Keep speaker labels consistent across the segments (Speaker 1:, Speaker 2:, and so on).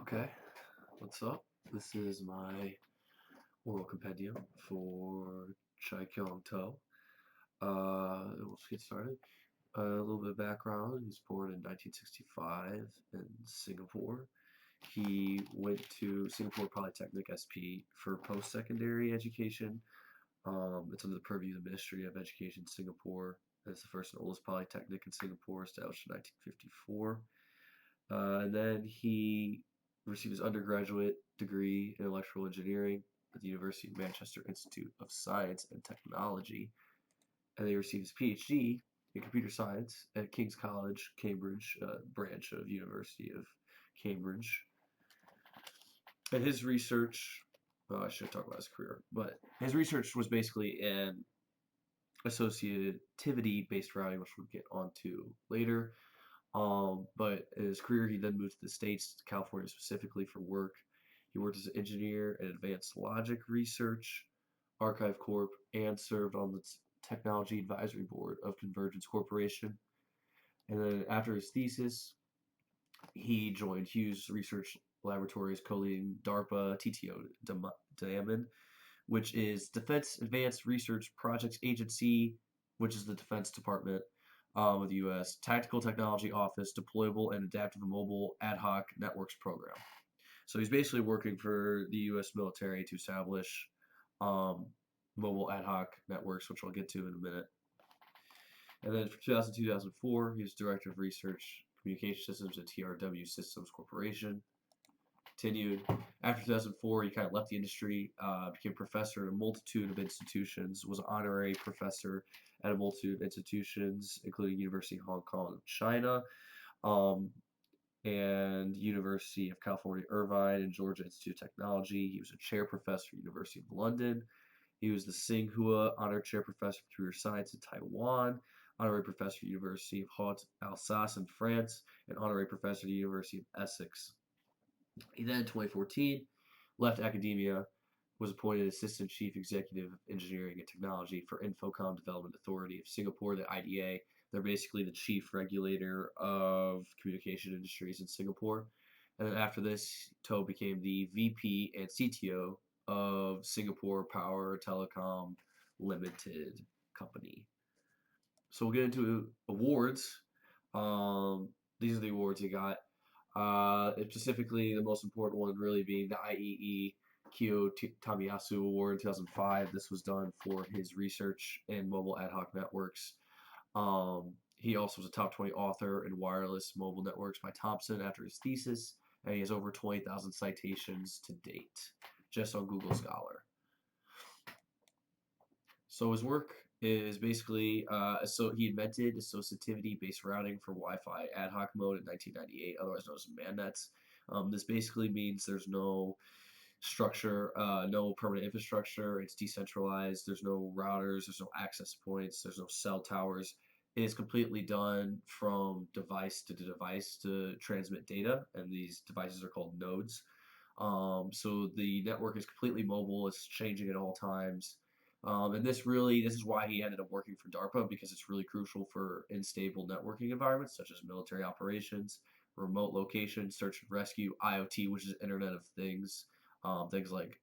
Speaker 1: Okay, what's up? This is my oral compendium for Keong. Let's get started. A little bit of background. He was born in 1965 in Singapore. He went to Singapore Polytechnic SP for post-secondary education. It's under the purview of the Ministry of Education Singapore. It's the first and oldest polytechnic in Singapore, established in 1954. And then he received his undergraduate degree in electrical engineering at the University of Manchester Institute of Science and Technology. And then he received his PhD in computer science at King's College, Cambridge, branch of University of Cambridge. And his research, well, I should talk about his career, but his research was basically in associativity-based routing, which we'll get onto later. But in his career, he then moved to the States, to California specifically for work. He worked as an engineer at Advanced Logic Research, Archive Corp., and served on the Technology Advisory Board of Convergence Corporation. And then after his thesis, he joined Hughes Research Laboratories, co-leading DARPA TTO Diamond, which is Defense Advanced Research Projects Agency, which is the Defense Department of the U.S. Tactical Technology Office, Deployable and Adaptive Mobile Ad Hoc Networks Program. So he's basically working for the U.S. military to establish mobile ad hoc networks, which I'll get to in a minute. And then from 2002-2004, he was Director of Research Communication Systems at TRW Systems Corporation. Continued. After 2004, he kind of left the industry, became professor in a multitude of institutions, was an honorary professor at a multitude of institutions, including University of Hong Kong, China, and University of California, Irvine, and Georgia Institute of Technology. He was a chair professor at University of London. He was the Tsinghua Honored Chair Professor for Computer Science in Taiwan, honorary professor at University of Haute-Alsace in France, and honorary professor at the University of Essex. He then, in 2014, left academia, was appointed Assistant Chief Executive of Engineering and Technology for Infocom Development Authority of Singapore, the IDA. They're basically the chief regulator of communication industries in Singapore. And then after this, To became the VP and CTO of Singapore Power Telecom Limited Company. So we'll get into awards. These are the awards he got. Specifically, the most important one really being the IEE Kyo Tamiyasu Award in 2005. This was done for his research in mobile ad hoc networks. He also was a top 20 author in wireless mobile networks by Thomson after his thesis, and he has over 20,000 citations to date, just on Google Scholar. So his work is basically, so he invented associativity-based routing for Wi-Fi ad hoc mode in 1998, otherwise known as MANETs. This basically means there's no structure, no permanent infrastructure. It's decentralized. There's no routers. There's no access points. There's no cell towers. It is completely done from device to device to transmit data, and these devices are called nodes. So the network is completely mobile. It's changing at all times. And this is why he ended up working for DARPA, because it's really crucial for unstable networking environments such as military operations, remote location, search and rescue, IoT, which is Internet of Things, things like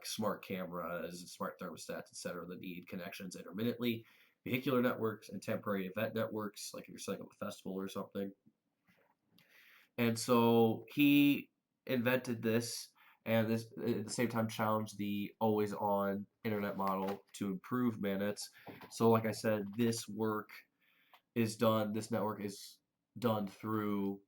Speaker 1: smart cameras, smart thermostats, etc. that need connections intermittently, vehicular networks, and temporary event networks, like if you're setting up a festival or something. And so he invented this, and this at the same time challenged the always-on internet model to improve MANETs. So, like I said, this network is done through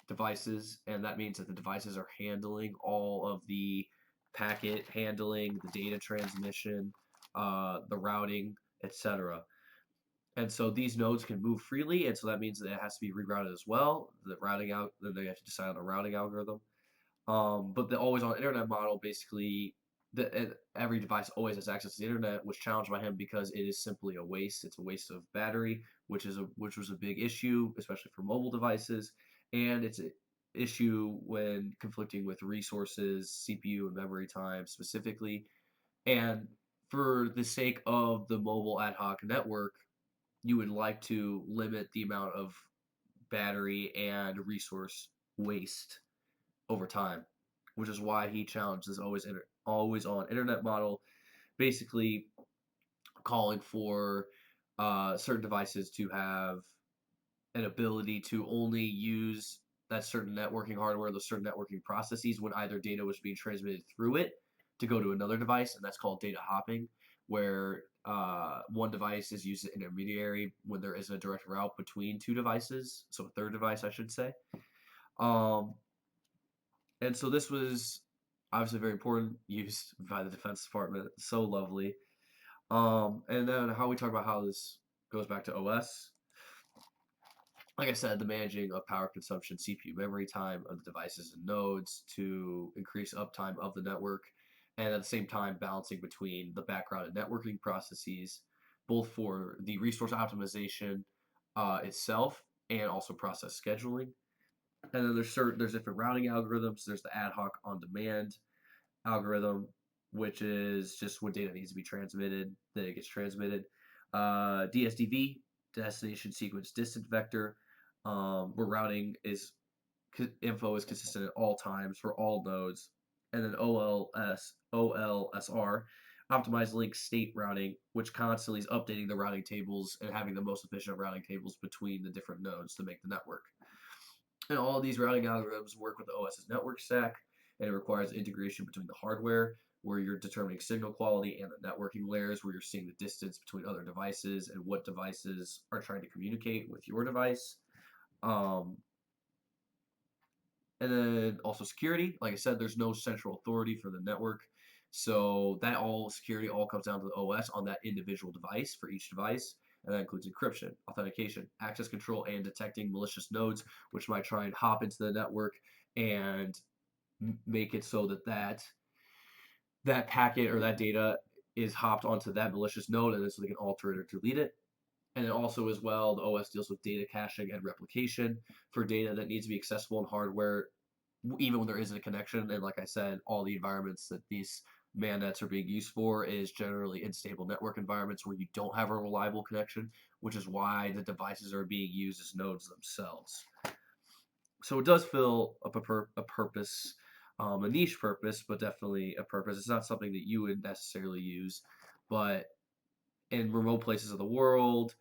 Speaker 1: devices, and that means that the devices are handling all of the packet handling, the data transmission, the routing, etc. And so these nodes can move freely, and so that means that it has to be rerouted as well. Then they have to decide on a routing algorithm. But the always-on internet model, basically, every device always has access to the internet, was challenged by him because it is simply a waste. It's a waste of battery, which was a big issue, especially for mobile devices, and it's an issue when conflicting with resources, CPU and memory time specifically. And for the sake of the mobile ad hoc network, you would like to limit the amount of battery and resource waste over time, which is why he challenged this always on internet model, basically calling for certain devices to have an ability to only use that certain networking hardware, those certain networking processes when either data was being transmitted through it to go to another device, and that's called data hopping, where one device is used as an intermediary when there isn't a direct route between two devices, so a third device, I should say. Um, and so this was obviously very important, used by the Defense Department. So lovely. And then how we talk about how this goes back to OS. Like I said, the managing of power consumption, CPU memory time of the devices and nodes to increase uptime of the network, and at the same time balancing between the background and networking processes, both for the resource optimization itself and also process scheduling. And then there's different routing algorithms. There's the ad hoc on demand algorithm, which is just when data needs to be transmitted, then it gets transmitted. DSDV, destination sequence distant vector, where routing is info is consistent at all times for all nodes. And then OLSR, optimized link state routing, which constantly is updating the routing tables and having the most efficient routing tables between the different nodes to make the network. And all of these routing algorithms work with the OS's network stack, and it requires integration between the hardware, where you're determining signal quality, and the networking layers, where you're seeing the distance between other devices and what devices are trying to communicate with your device. Um, and then also security. Like I said, there's no central authority for the network. So that all security all comes down to the OS on that individual device for each device. And that includes encryption, authentication, access control, and detecting malicious nodes, which might try and hop into the network and make it so that packet or that data is hopped onto that malicious node, and then so they can alter it or delete it. And then also as well, the OS deals with data caching and replication for data that needs to be accessible in hardware, even when there isn't a connection. And like I said, all the environments that these mannets are being used for is generally unstable network environments where you don't have a reliable connection, which is why the devices are being used as nodes themselves. So it does fill up a purpose, a niche purpose, but definitely a purpose. It's not something that you would necessarily use, but in remote places of the world,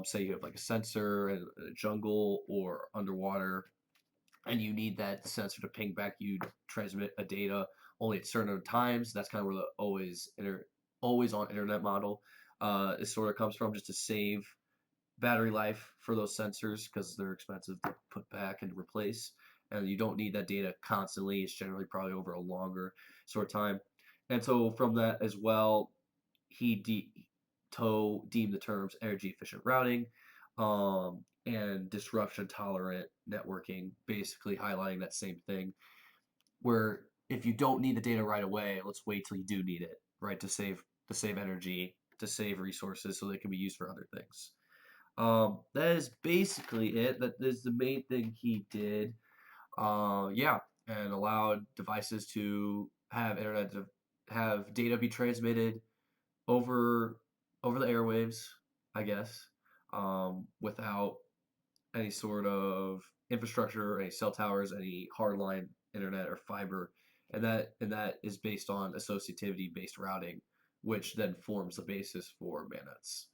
Speaker 1: say you have like a sensor in a jungle or underwater, and you need that sensor to ping back you to transmit a data only at certain times. That's kind of where the always on internet model is sort of comes from, just to save battery life for those sensors because they're expensive to put back and replace, and you don't need that data constantly. It's generally probably over a longer sort of time, and so from that as well, he deemed the terms energy efficient routing and disruption tolerant networking, basically highlighting that same thing. Where if you don't need the data right away, let's wait till you do need it, right? To save energy, to save resources, so they can be used for other things. That is basically it. That is the main thing he did. Yeah, and allowed devices to have data be transmitted over over the airwaves, I guess, without any sort of infrastructure, any cell towers, any hardline internet or fiber, and that is based on associativity based routing, which then forms the basis for mannets.